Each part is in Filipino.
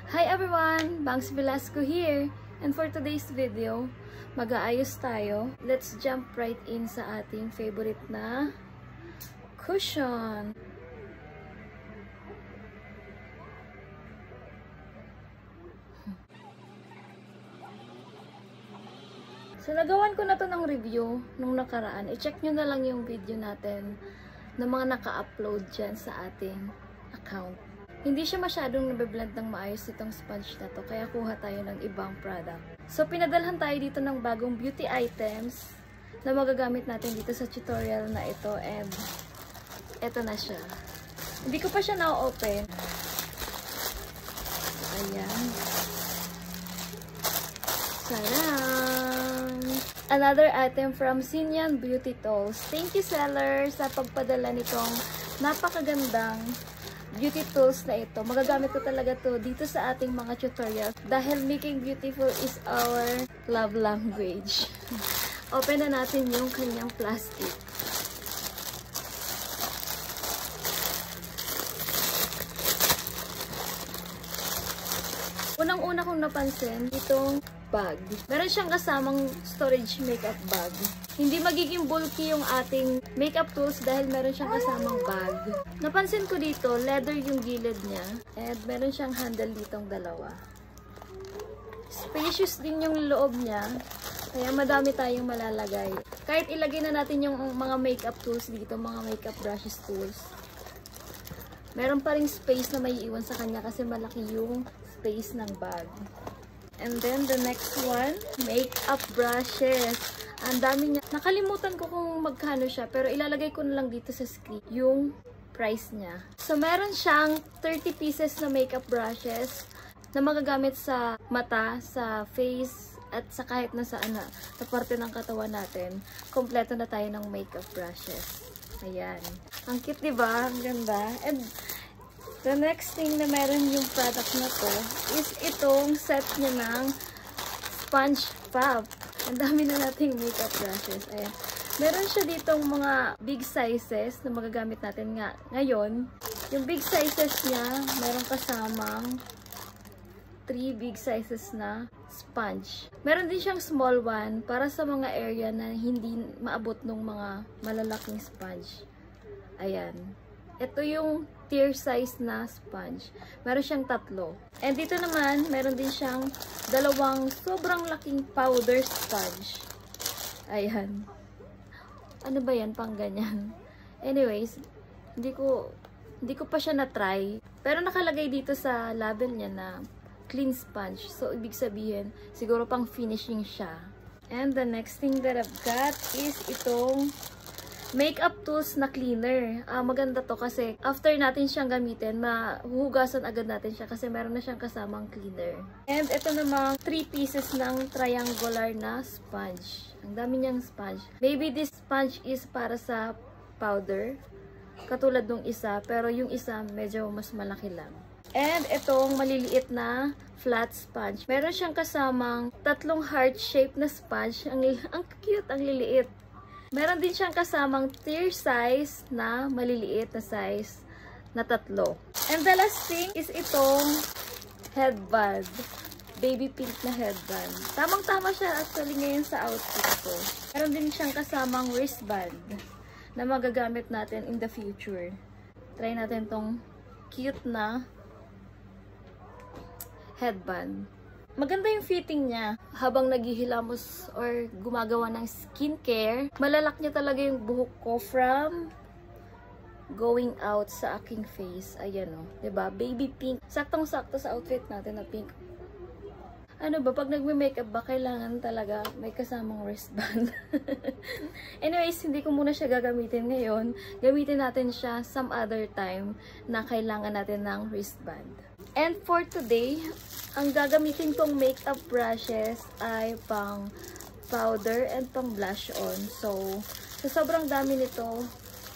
Hi everyone! Bangs Velasco here. And for today's video, mag-aayos tayo. Let's jump right in sa ating favorite na cushion. So, nagawan ko na to ng review nung nakaraan. I-check nyo na lang yung video natin na mga naka-upload dyan sa ating account. Hindi siya masyadong nabiblend ng maayos itong sponge na to, kaya kuha tayo ng ibang product. So, pinadalhan tayo dito ng bagong beauty items na magagamit natin dito sa tutorial na ito, and eto na siya. Hindi ko pa siya na-open. Ayan. Sarang! Another item from Sinyan Beauty Tools. Thank you, seller, sa pagpadala nitong napakagandang beauty tools na ito. Magagamit ko talaga to dito sa ating mga tutorials dahil making beautiful is our love language. Open na natin yung kanyang plastic. Unang-una kong napansin itong bag. Meron siyang kasamang storage makeup bag. Hindi magiging bulky yung ating makeup tools dahil meron siyang kasamang bag. Napansin ko dito, leather yung gilid niya. And meron siyang handle ditong dalawa. Spacious din yung loob niya. Kaya madami tayong malalagay. Kahit ilagay na natin yung mga makeup tools dito, mga makeup brushes tools. Meron pa ring space na may iwan sa kanya kasi malaki yung space ng bag. And then, the next one, makeup brushes. Ang dami niya. Nakalimutan ko kung magkano siya, pero ilalagay ko na lang dito sa screen yung price niya. So, meron siyang 30 pieces na makeup brushes na magagamit sa mata, sa face, at sa kahit na saan na parte ng katawan natin. Kompleto na tayo ng makeup brushes. Ayan. Ang cute, diba? Ang ganda. And the next thing na meron yung product na to is itong set niya ng sponge fab. Ang dami na nating makeup brushes. Ayan. Meron siya ditong mga big sizes na magagamit natin nga ngayon. Yung big sizes niya, meron kasamang 3 big sizes na sponge. Meron din siyang small one para sa mga area na hindi maabot ng mga malalaking sponge. Ayan. Ito yung tier size na sponge. Meron siyang 3. And dito naman, meron din siyang 2 sobrang laking powder sponge. Ayan. Ano ba yan? Pang ganyan. Anyways, hindi ko pa siya na-try. Pero nakalagay dito sa label niya na clean sponge. So, ibig sabihin, siguro pang finishing siya. And the next thing that I've got is itong makeup tools na cleaner. Maganda to kasi after natin siyang gamitin, mahuhugasan agad natin siya kasi meron na siyang kasamang cleaner. And ito namang 3 pieces ng triangular na sponge. Ang dami niyang sponge. Maybe this sponge is para sa powder, katulad nung isa, pero yung isa medyo mas malaki lang. And itong maliliit na flat sponge. Meron siyang kasamang 3 heart shape na sponge. Ang cute, ang liliit. Meron din siyang kasamang tier size na maliliit na size na 3. And the last thing is itong headband. Baby pink na headband. Tamang-tama siya actually ngayon sa outfit ko. Meron din siyang kasamang wristband na magagamit natin in the future. Try natin tong cute na headband. Maganda yung fitting niya. Habang naghihilamos or gumagawa ng skincare, malalak niya talaga yung buhok ko from going out sa aking face. Ayan o. Diba? Baby pink. Saktong-sakto sa outfit natin na pink. Ano ba? Pag nagme-makeup ba, kailangan talaga may kasamang wristband. Anyways, hindi ko muna siya gagamitin ngayon. Gamitin natin siya some other time na kailangan natin ng wristband. And for today, ang gagamitin kong makeup brushes ay pang powder and pang blush on. So, sa sobrang dami nito,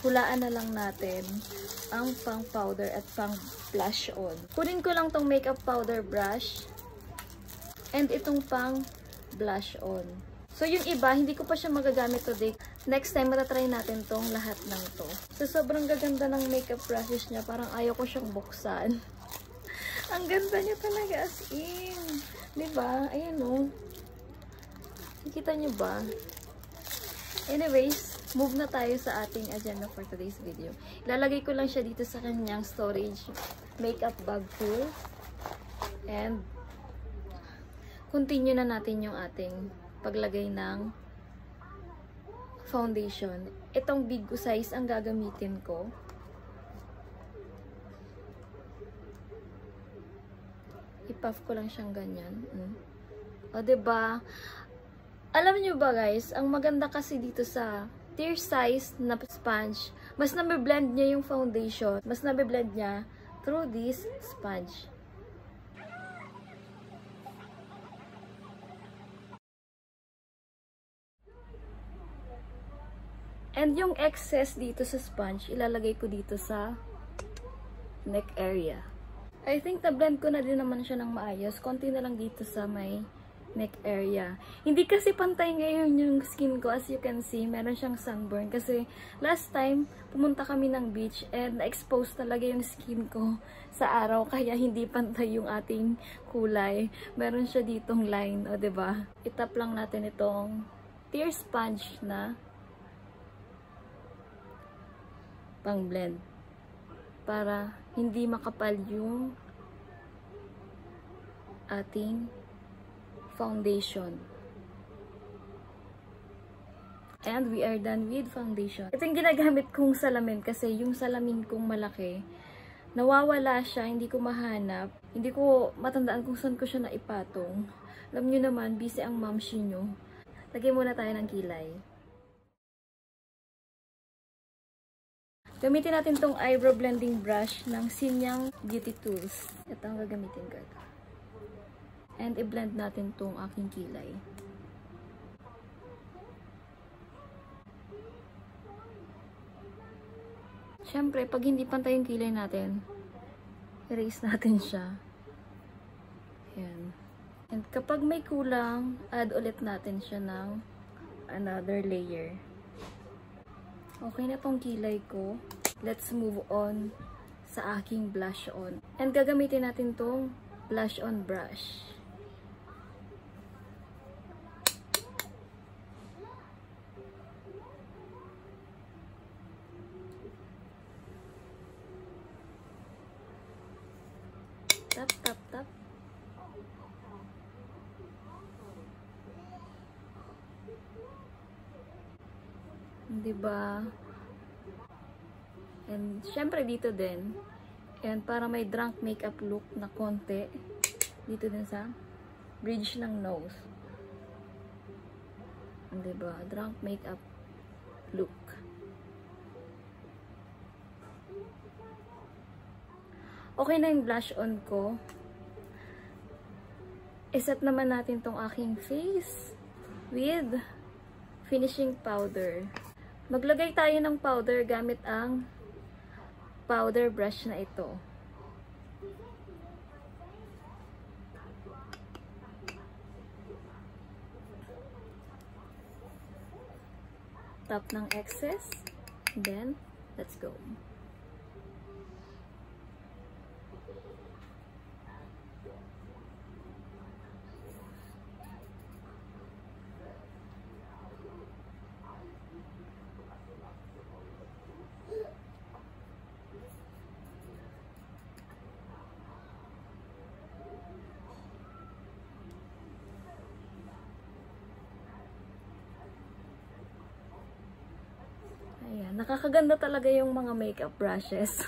hulaan na lang natin ang pang powder at pang blush on. Kunin ko lang tong makeup powder brush and itong pang blush on. So, yung iba, hindi ko pa siya magagamit today. Next time, matatry natin tong lahat ng to. So, sobrang gaganda ng makeup brushes niya. Parang ayaw ko siyang buksan. Ang ganda niya talaga as in. Diba? Ayan o. Nakikita niyo ba? Anyways, move na tayo sa ating agenda for today's video. Ilalagay ko lang siya dito sa kanyang storage makeup bag full. And continue na natin yung ating paglagay ng foundation. Itong big size ang gagamitin ko. I-puff ko lang siyang ganyan. O, diba? Alam nyo ba guys, ang maganda kasi dito sa tear size na sponge, mas nabiblend niya yung foundation. Mas nabiblend niya through this sponge. And yung excess dito sa sponge, ilalagay ko dito sa neck area. I think na-blend ko na din naman siya ng maayos. Konti na lang dito sa may neck area. Hindi kasi pantay ngayon yung skin ko. As you can see, meron siyang sunburn. Kasi last time, pumunta kami ng beach and na-expose talaga yung skin ko sa araw. Kaya hindi pantay yung ating kulay. Meron siya ditong line. O, diba? Itap lang natin itong tear sponge na pang blend. Para hindi makapal yung ating foundation. And we are done with foundation. Ito yung ginagamit kong salamin kasi yung salamin kong malaki, nawawala siya, hindi ko mahanap. Hindi ko matandaan kung saan ko siya naipatong. Alam nyo naman, busy ang mamshi nyo. Lagyan muna tayo ng kilay. Gamitin natin tong eyebrow blending brush ng Sinyang Beauty Tools. Ito ang gagamitin ko. And i-blend natin tong aking kilay. Siyempre, pag hindi pantay yung kilay natin, erase natin siya. Ayan. And kapag may kulang, add ulit natin siya ng another layer. Okay na tong kilay ko. Let's move on sa aking blush on. And gagamitin natin tong blush on brush. Tap, tap, tap. Diba? And syempre dito din. And para may drunk makeup look na konti. Dito din sa bridge ng nose. Diba? Drunk makeup look. Okay na yung blush on ko. Iset naman natin tong aking face with finishing powder. Maglagay tayo ng powder gamit ang powder brush na ito. Tap ng excess. Then, let's go. Ayan, nakakaganda talaga yung mga makeup brushes.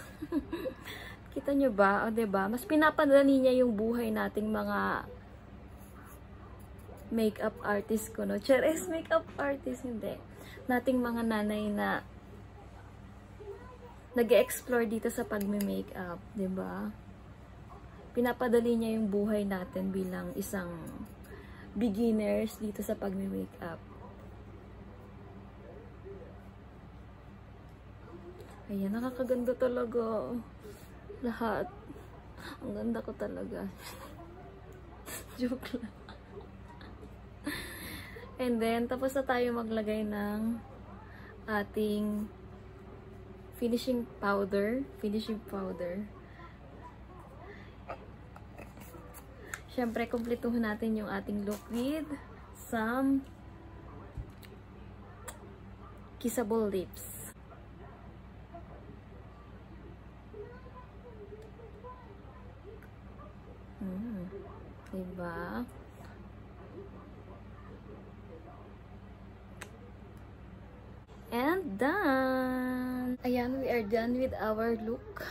Kita nyo ba? O, diba? Mas pinapadali niya yung buhay nating mga makeup artist ko, no? Cheres, makeup artist, hindi. Nating mga nanay na nag-explore dito sa pagme-makeup, diba? Pinapadali niya yung buhay natin bilang isang beginners dito sa pagme-makeup. Ayan, nakakaganda talaga. Lahat. Ang ganda ko talaga. Joke lang. And then, tapos na tayo maglagay ng ating finishing powder. Siyempre, kumpletuhin natin yung ating look with some kissable lips. Diba? And done! Ayan, we are done with our look.